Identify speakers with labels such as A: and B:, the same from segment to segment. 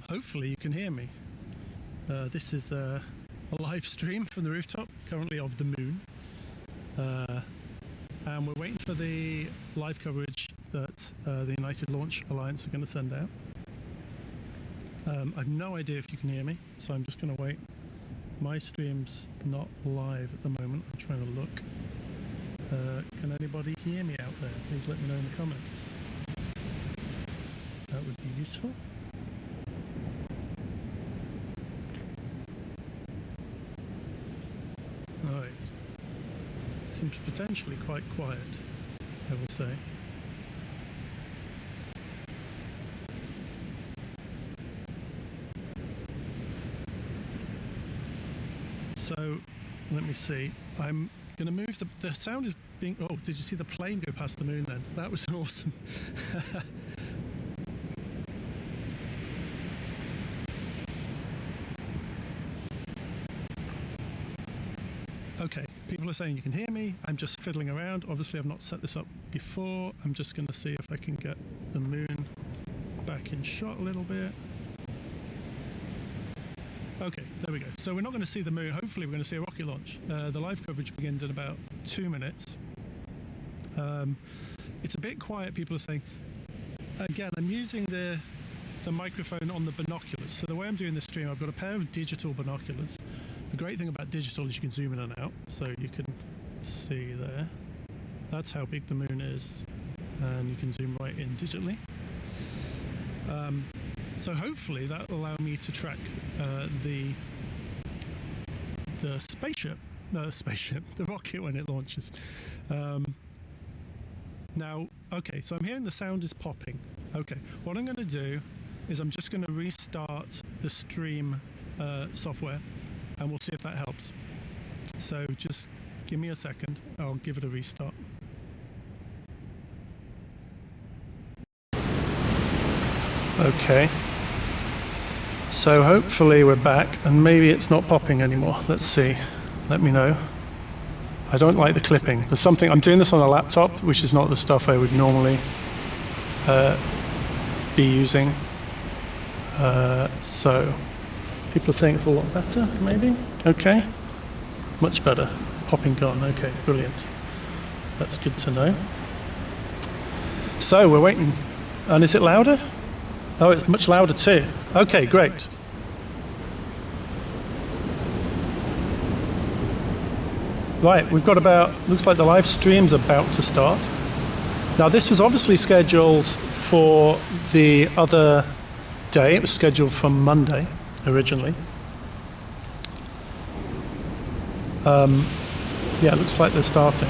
A: Hopefully you can hear me. This is a live stream from the rooftop, currently of the moon. And we're waiting for the live coverage that the United Launch Alliance are going to send out. I've no idea if you can hear me, so I'm just going to wait. My stream's not live at the moment. I'm trying to look. Can anybody hear me out there? Please let me know in the comments. That would be useful. Alright. Seems potentially quite quiet, I will say. So, let me see. I'm going to move the sound is being... Oh, did you see the plane go past the moon then? That was awesome. Okay, people are saying you can hear me. I'm just fiddling around. Obviously, I've not set this up before. I'm just going to see if I can get the moon back in shot a little bit. Okay, there we go. So we're not going to see the moon. Hopefully we're going to see a rocket launch. The live coverage begins in about 2 minutes. It's a bit quiet, people are saying. Again, I'm using the microphone on the binoculars. So the way I'm doing this stream, I've got a pair of digital binoculars. The great thing about digital is you can zoom in and out. So you can see there. That's how big the moon is. And you can zoom right in digitally. So hopefully that will allow me to track the rocket when it launches. Now, okay, so I'm hearing the sound is popping. Okay, what I'm going to do is I'm just going to restart the stream software, and we'll see if that helps. So just give me a second. I'll give it a restart. Okay. So hopefully we're back, and maybe it's not popping anymore. Let's see. Let me know. I don't like the clipping. There's something. I'm doing this on a laptop, which is not the stuff I would normally be using. So people are saying it's a lot better, maybe. Okay. Much better. Popping gone. Okay, brilliant. That's good to know. So we're waiting. And is it louder? Oh, it's much louder too. Okay, great. Right, we've got about, looks like the live stream's about to start. Now this was obviously scheduled for the other day. It was scheduled for Monday originally. Yeah, it looks like they're starting.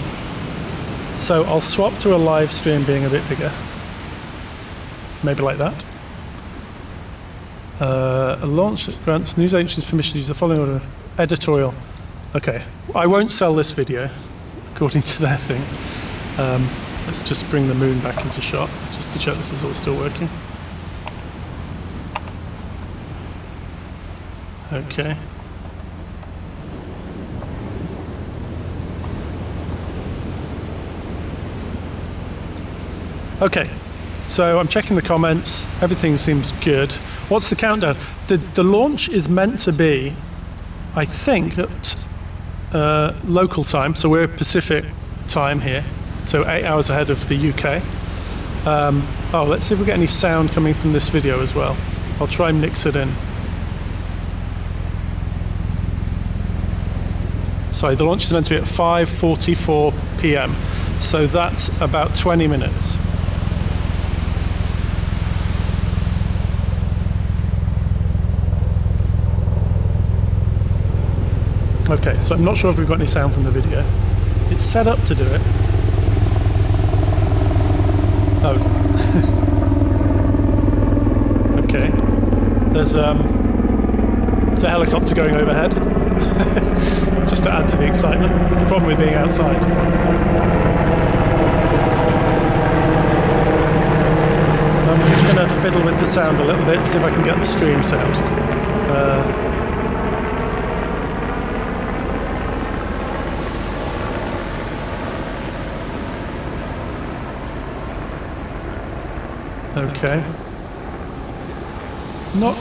A: So I'll swap to a live stream being a bit bigger. Maybe like that. A launch that grants news agencies permission to use the following order. Editorial. Okay, I won't sell this video, according to their thing. Let's just bring the moon back into shot, just to check this is all still working. Okay. Okay. So I'm checking the comments, everything seems good. What's the countdown? The launch is meant to be, I think, at local time, so we're Pacific time here, so 8 hours ahead of the UK. Oh, let's see if we get any sound coming from this video as well. I'll try and mix it in. Sorry, the launch is meant to be at 5:44 p.m, so that's about 20 minutes. Okay, so I'm not sure if we've got any sound from the video. It's set up to do it. Oh. Okay. There's a helicopter going overhead. Just to add to the excitement. It's the problem with being outside. I'm just going to fiddle with the sound a little bit, see if I can get the stream sound. Okay. Not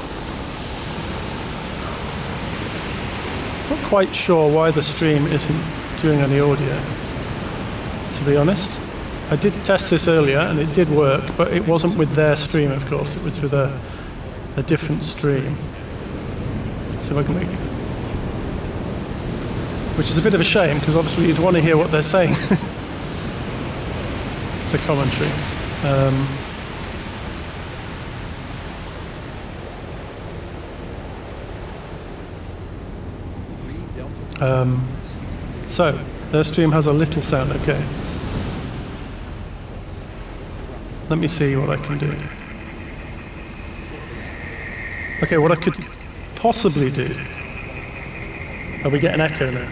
A: quite sure why the stream isn't doing any audio, to be honest. I did test this earlier and it did work, but it wasn't with their stream, of course. It was with a different stream. See if I can make it. Which is a bit of a shame, because obviously you'd want to hear what they're saying. The commentary. So, their stream has a little sound, okay. Let me see what I can do. Okay, what I could possibly do... Oh, we get an echo now.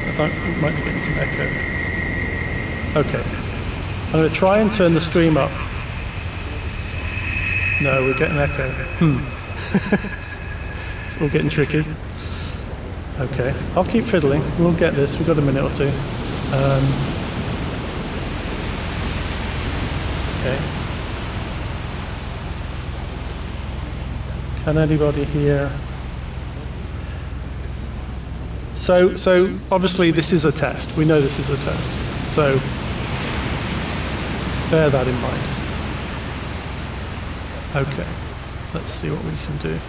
A: I thought we might be getting some echo. Okay. I'm going to try and turn the stream up. No, we're getting echo. It's all getting tricky. Okay, I'll keep fiddling. We'll get this. We've got a minute or two. Okay. Can anybody hear? So obviously this is a test. We know this is a test. So bear that in mind. Okay. Let's see what we can do.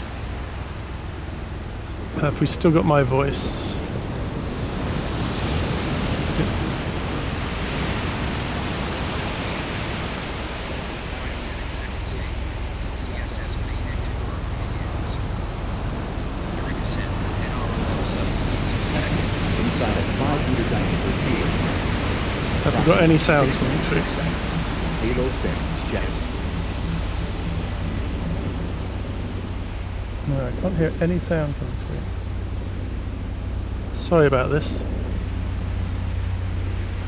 A: Have we still got my voice? Have we got any sound coming through? No, I can't hear any sound coming through. Sorry about this.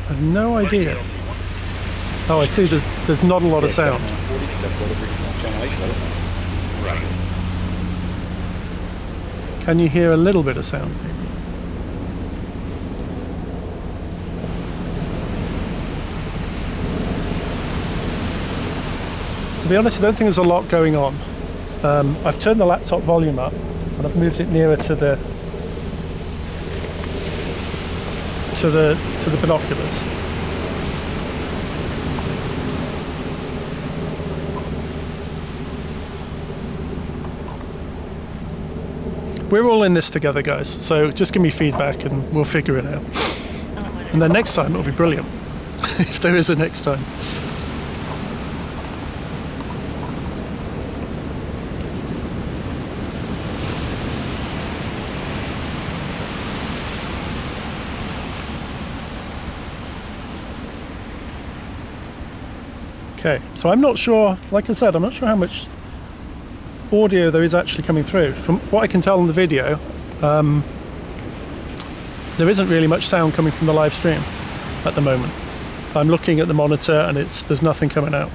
A: I have no idea. Oh, I see. There's not a lot of sound. Can you hear a little bit of sound? To be honest, I don't think there's a lot going on. I've turned the laptop volume up and I've moved it nearer to the binoculars. We're all in this together, guys, so just give me feedback and we'll figure it out. And then next time it'll be brilliant, if there is a next time. Okay, so I'm not sure, like I said, I'm not sure how much audio there is actually coming through. From what I can tell in the video, there isn't really much sound coming from the live stream at the moment. I'm looking at the monitor and there's nothing coming out.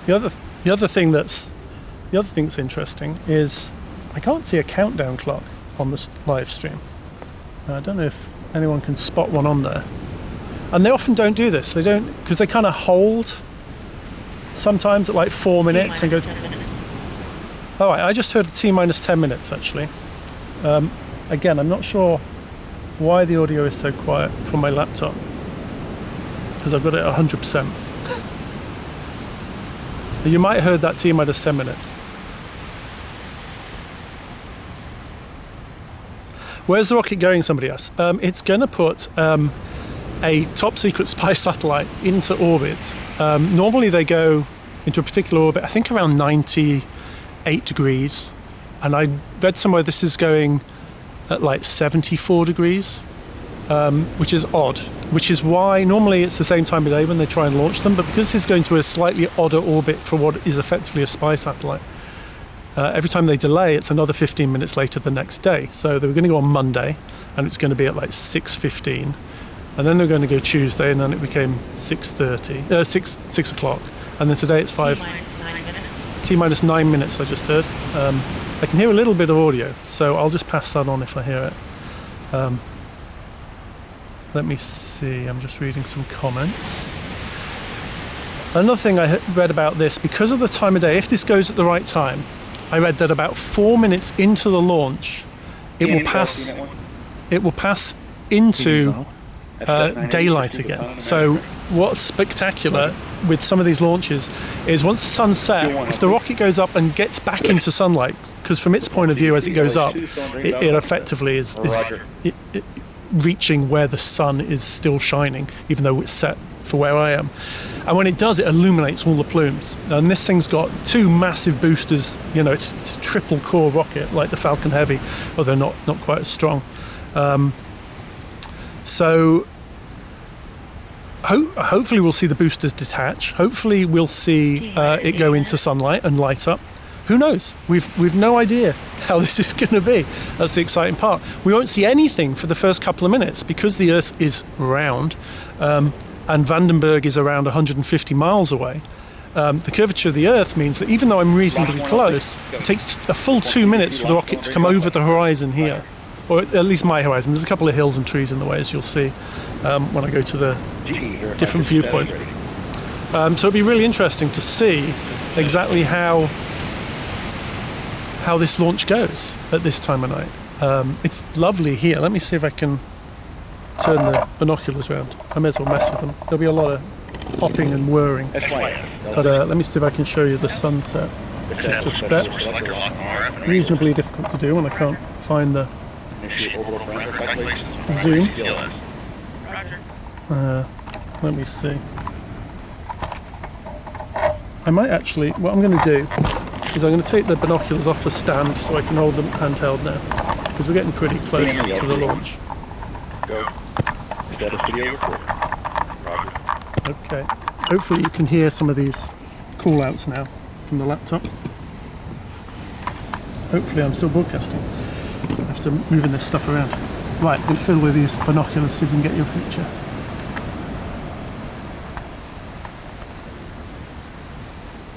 A: The other thing that's interesting is I can't see a countdown clock on this live stream. I don't know if anyone can spot one on there. And they often don't do this. They don't, because they kind of hold sometimes at like 4 minutes and go. Oh, I just heard a T-minus 10 minutes actually. Again, I'm not sure why the audio is so quiet from my laptop, because I've got it at 100%. You might have heard that T-minus 10 minutes. Where's the rocket going, somebody asked? It's going to put a top-secret spy satellite into orbit. Normally they go into a particular orbit, I think around 98 degrees. And I read somewhere this is going at like 74 degrees, which is odd. Which is why normally it's the same time of day when they try and launch them, but because this is going to a slightly odder orbit for what is effectively a spy satellite, every time they delay, it's another 15 minutes later the next day. So they were going to go on Monday, and it's going to be at like 6:15, and then they were going to go Tuesday, and then it became 6:30, 6 o'clock, and then today it's 5. T-minus 9 minutes I just heard. I can hear a little bit of audio, so I'll just pass that on if I hear it. Let me see, I'm just reading some comments. Another thing I read about this, because of the time of day, if this goes at the right time, I read that about 4 minutes into the launch, it will pass into daylight again. So what's spectacular with some of these launches is once the sun's set, if the rocket goes up and gets back into sunlight, because from its point of view as it goes up, it effectively is reaching where the sun is still shining, even though it's set for where I am. And when it does, it illuminates all the plumes. And this thing's got two massive boosters. You know, it's a triple core rocket like the Falcon Heavy, although not quite as strong. So hopefully we'll see the boosters detach. Hopefully we'll see it go into sunlight and light up. Who knows? We've no idea how this is going to be. That's the exciting part. We won't see anything for the first couple of minutes because the Earth is round, and Vandenberg is around 150 miles away. The curvature of the Earth means that even though I'm reasonably close, it takes a full 2 minutes for the rocket to come over the horizon here, or at least my horizon. There's a couple of hills and trees in the way, as you'll see when I go to the different viewpoint. So it'll be really interesting to see exactly how this launch goes at this time of night. It's lovely here. Let me see if I can turn the binoculars around. I may as well mess with them. There'll be a lot of popping and whirring. But let me see if I can show you the sunset, which is just set. Reasonably difficult to do when I can't find the zoom. Let me see. I might actually, what I'm going to do is I'm going to take the binoculars off the stand so I can hold them handheld now, because we're getting pretty close to the launch. Okay, hopefully you can hear some of these call outs now from the laptop. Hopefully I'm still broadcasting after moving this stuff around. Right, we'll fiddle with these binoculars so we can get your picture.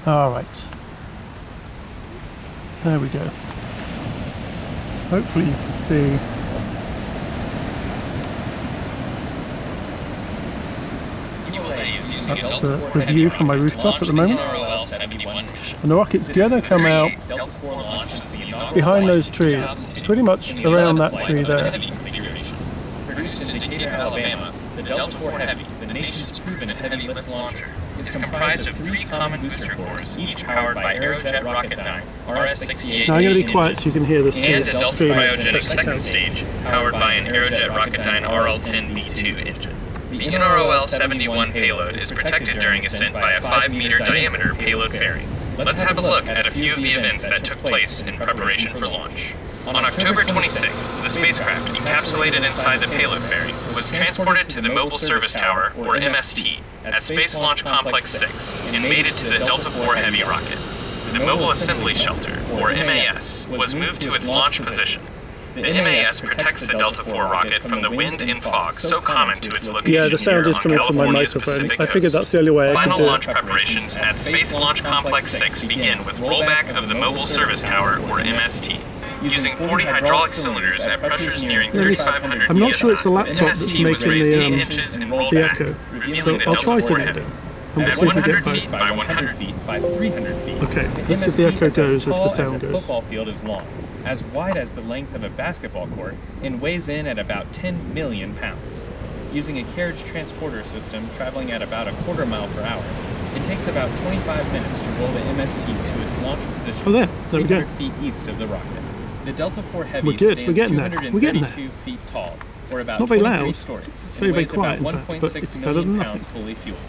A: Alright, there we go. Hopefully you can see that's the view from my rooftop at the moment. And the rocket's going to come out behind those trees, pretty much around that tree there.
B: Produced in Decatur, Alabama, the Delta IV Heavy, the nation's proven heavy lift launcher, is comprised of 3 common booster cores, each powered by Aerojet Rocketdyne RS-68A
A: now I'm going to be quiet so you can hear this
B: and a Delta cryogenic second stage, powered by an Aerojet Rocketdyne RL-10B2 engine. The NROL-71 payload is protected during ascent by a 5-meter diameter payload fairing. Let's have a look at a few of the events that took place in preparation for launch. On October 26th, the spacecraft, encapsulated inside the payload fairing, was transported to the Mobile Service Tower, or MST, at Space Launch Complex 6, and mated to the Delta IV Heavy rocket. The Mobile Assembly Shelter, or MAS, was moved to its launch position. The MAS protects the Delta IV rocket from the wind and fog so common to its location.
A: Yeah, the sound is coming from my microphone. I figured that's the only way I could do it.
B: Final launch preparations at Space Launch Complex 6 begin with rollback of the Mobile Service Tower, or MST. Using 40 hydraulic cylinders at pressures nearing 3,500
A: I'm not sure it's the
B: PSI,
A: laptop that's
B: MST was
A: making
B: raised 8
A: the
B: inches and rolled
A: the
B: back,
A: echo.
B: revealing
A: So
B: the
A: I'll
B: Delta
A: try
B: IV
A: to
B: Heavy.
A: do it. And we'll
B: At
A: see if we
B: 100
A: get
B: feet
A: both.
B: by 100 feet by 300 feet.
A: Okay, let's see if the echo goes or if the sound
C: The
A: goes.
C: football field is long, as wide as the length of a basketball court, and weighs in at about 10 million pounds. Using a carriage transporter system traveling at about a quarter mile per hour, it takes about 25 minutes to roll the MST to its launch position,
A: Oh, there we go.
C: 800 feet east of the rocket. The Delta IV Heavy
A: We're good,
C: stands
A: we're getting there, we're getting there.
C: 232 feet tall, or about
A: It's not very
C: 23
A: loud.
C: stories,
A: It's
C: and
A: very, very
C: weighs
A: quiet,
C: about
A: in fact, but
C: 1.6
A: it's better than
C: million
A: nothing.
C: pounds fully fueled.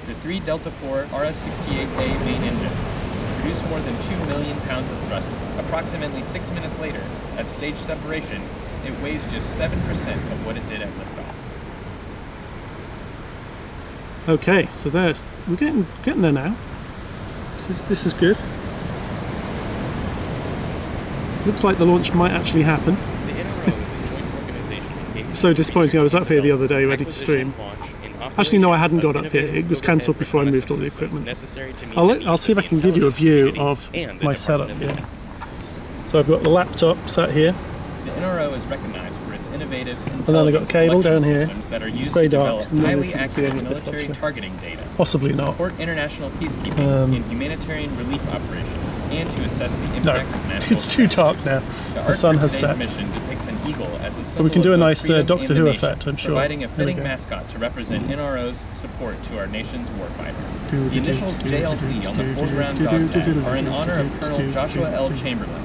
C: The 3 Delta IV RS-68A main engines produce more than 2 million pounds of thrust. Approximately 6 minutes later, at stage separation, it weighs just 7% of what it did at liftoff.
A: Okay, so we're getting there now. This is good. Looks like the launch might actually happen.
C: The NRO is a joint organization engaged
A: So disappointing. I was up here the other day ready to stream, Actually, no, I hadn't got up here. It was cancelled before I moved all the equipment. I'll see if I can give you a view of my setup here. So I've got the laptop sat here.
C: The NRO is recognized for its innovative
A: And then I've got a cable down here.
C: that are used
A: It's very
C: to
A: dark.
C: develop
A: I'm not
C: highly
A: sure if you can see
C: accurate
A: any of this,
C: military
A: actually.
C: targeting data,
A: Possibly
C: to
A: not.
C: support international peacekeeping and humanitarian relief operations, and to assess the impact of natural
A: It's too dark now. The sun has set.
C: mission depicts an eagle as a symbol
A: But we can do a
C: of
A: nice
C: freedom
A: Doctor
C: and
A: Who
C: the nation,
A: effect, I'm sure.
C: providing a
A: There we
C: fitting
A: go.
C: mascot to represent NRO's support to our nation's warfighter. The initials JLC on the foreground dog tag are in honor of Colonel Joshua L. Chamberlain,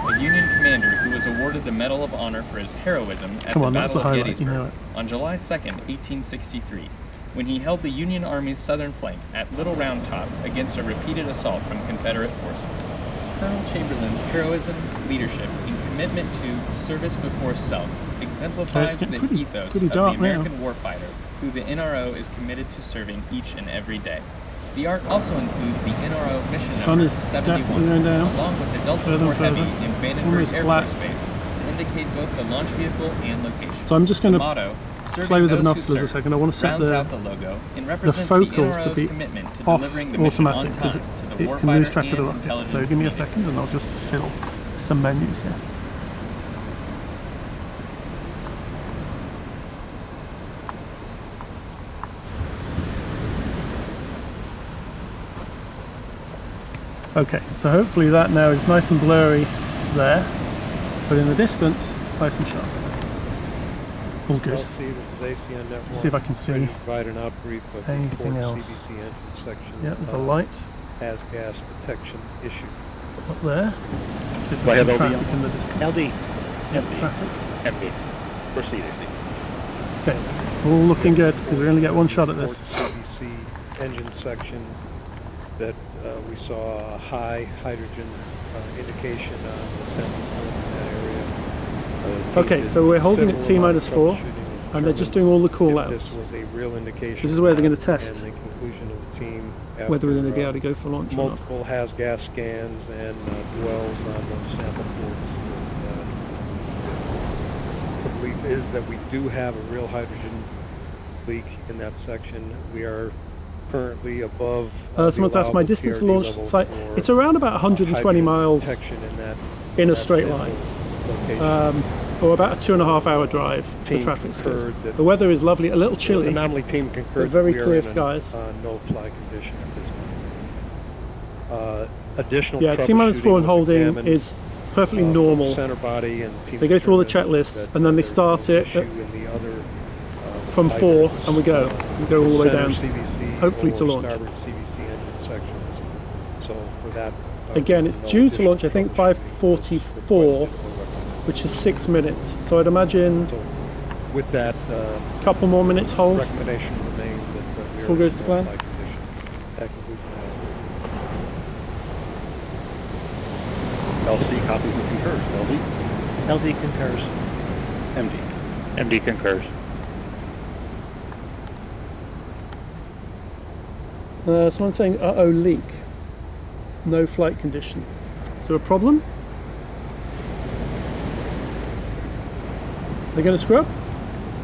C: a Union commander who was awarded the Medal of Honor for his heroism at
A: Come
C: the
A: on, that's
C: Battle
A: the
C: of
A: highlight, you know
C: Gettysburg
A: it.
C: on July 2nd, 1863, when he held the Union Army's southern flank at Little Round Top against a repeated assault from Confederate forces. Colonel Chamberlain's heroism, leadership, and commitment to service before self exemplifies the
A: getting pretty
C: ethos of the
A: dark now.
C: American warfighter, who the NRO is committed to serving each and every day. The art also includes the NRO mission
A: Sun
C: number
A: is
C: 71,
A: definitely going down.
C: along with the Delta
A: Further
C: IV
A: and
C: Heavy
A: further.
C: in
A: It's
C: Vandenberg
A: almost
C: Air
A: black.
C: Force Base to indicate both the launch vehicle and location.
A: So I'm just going
C: The
A: to
C: motto, "Serving
A: play with the
C: those who
A: binoculars a
C: serve,"
A: second. I want to set
C: rounds
A: the
C: out the logo and represents
A: focals
C: the
A: to
C: NRO's
A: be
C: commitment to
A: off
C: delivering the mission
A: automatic
C: on
A: because
C: time to the
A: it can lose
C: warfighter
A: track of the
C: and
A: rocket.
C: intelligence
A: So give me a
C: community.
A: second and I'll just fill some menus here. Okay, so hopefully that now is nice and blurry there, but in the distance, nice and sharp. All good. See if I can see anything else. Yeah, there's a light
D: has gas detection issue.
A: up there. See if
D: Do I
A: there's
D: have
A: some
D: LD?
A: traffic in the distance.
D: LD.
A: Yeah, traffic.
D: MD. Proceeding.
A: Okay, all looking good because we only get one shot at this.
D: CBC engine section that we saw a high hydrogen indication on the sample in that area.
A: Okay, so we're holding at T-4 and they're just doing all the call
D: This
A: outs.
D: was a real indication.
A: This is where they're going to test
D: And the conclusion of the team
A: whether we're going to be able
D: after,
A: to go for launch or not.
D: multiple has gas scans and dwells on those sample ports. The belief is that we do have a real hydrogen leak in that section. We are currently above.
A: Someone's asked my distance to launch site. It's around about 120 miles in a straight line, or about a 2.5 hour drive if the traffic's good. The weather is lovely, a little
D: The
A: chilly,
D: anomaly team concurs
A: but very
D: that we are
A: clear
D: in a,
A: skies.
D: no-fly condition at this point. Additional
A: Yeah, T-4 and
D: troubleshooting
A: holding
D: examined,
A: is perfectly normal.
D: Center body and team
A: They go through all the
D: determined
A: checklists
D: that
A: and then they
D: there
A: start
D: was no
A: it
D: issue
A: at-
D: in the other,
A: from 4 and we go all the way
D: center
A: down,
D: CVC
A: hopefully to
D: or
A: launch.
D: starboard CVC engine sections. So for that,
A: Again, it's
D: no
A: due to
D: additional
A: launch, I think,
D: troubleshooting
A: 5:44, which is 6 minutes. So I'd imagine
D: So with that,
A: a couple more minutes hold.
D: recommendation remains that we are
A: Full goes
D: in
A: to
D: no
A: plan?
D: flight condition. That concludes my
E: LC copies and concurs. LD?
D: LD concurs.
E: MD.
D: MD concurs.
A: Someone's saying, uh-oh, leak. No flight condition. Is there a problem? They're going to screw up?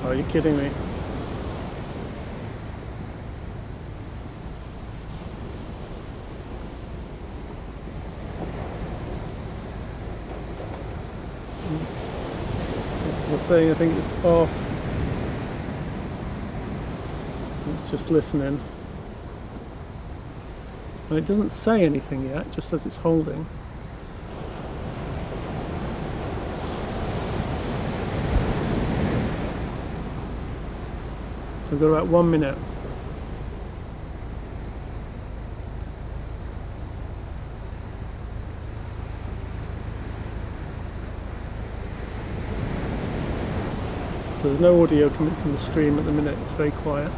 A: Oh, are you kidding me? They're saying I think it's off. It's just listening. And it doesn't say anything yet, just says it's holding. So we've got about 1 minute. So there's no audio coming from the stream at the minute, it's very quiet.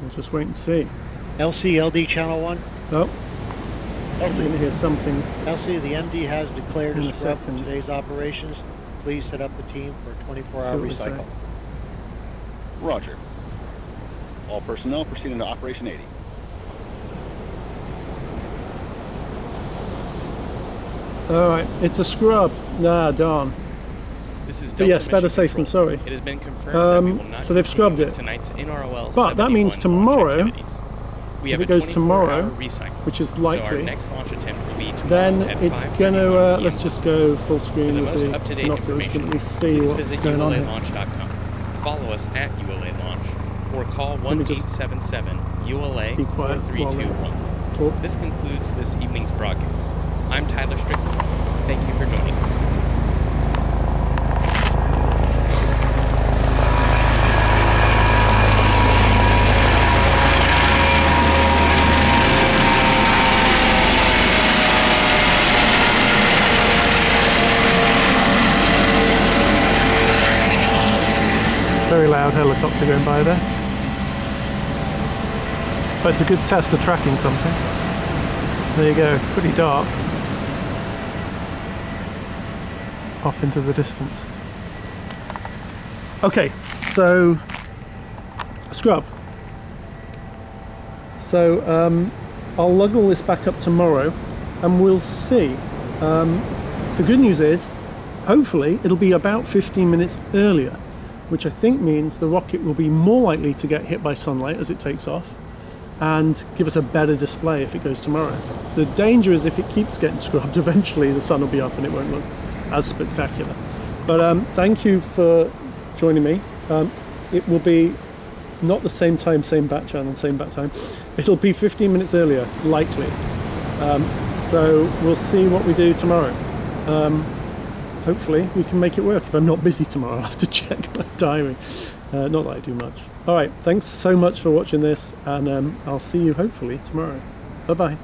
A: We'll just wait and see.
F: LCLD channel 1.
A: Oh, we're going to hear something.
F: LC, the MD has declared
A: In
F: a
A: a
F: scrub for
A: second.
F: today's operations. Please set up the team for a 24-hour
A: See what they say.
F: recycle.
E: Roger. All personnel proceeding to Operation 80.
A: All right, it's a scrub. Nah, darn.
C: This is
A: But yes,
C: Delta
A: better
C: Mission
A: safe than
C: Control.
A: sorry.
C: It has been confirmed that we will not
A: so they've scrubbed
C: continue
A: it.
C: tonight's NROL-71
A: But that means
C: launch
A: tomorrow,
C: activities. We have
A: if
C: a
A: it goes
C: 24-hour
A: tomorrow,
C: recycle,
A: which is
C: so our
A: likely,
C: next launch attempt will be tomorrow
A: then
C: at
A: it's
C: 5:31
A: going to,
C: p.m.
A: let's just go full
C: For
A: screen
C: the
A: with
C: most
A: the
C: up-to-date
A: binoculars,
C: information,
A: can we see
C: please
A: what's
C: visit
A: going on here.
C: ULALaunch.com. Follow us at ULA Launch or call
A: me just
C: 1-877-ULA
A: be quiet while I
C: 4321.
A: talk.
C: This concludes this evening's broadcast. I'm Tyler Strickland. Thank you for joining us.
A: Very loud helicopter going by there. But it's a good test of tracking something. There you go, pretty dark. Off into the distance. Okay, so scrub. So I'll lug all this back up tomorrow and we'll see. The good news is, hopefully it'll be about 15 minutes earlier, which I think means the rocket will be more likely to get hit by sunlight as it takes off and give us a better display if it goes tomorrow. The danger is if it keeps getting scrubbed, eventually the sun will be up and it won't look as spectacular. But thank you for joining me. It will be not the same time, same bat channel, same bat time. It'll be 15 minutes earlier, likely. So we'll see what we do tomorrow. Hopefully we can make it work. If I'm not busy tomorrow, I'll have to check my diary. Not that I do much. All right, thanks so much for watching this, and I'll see you hopefully tomorrow. Bye-bye.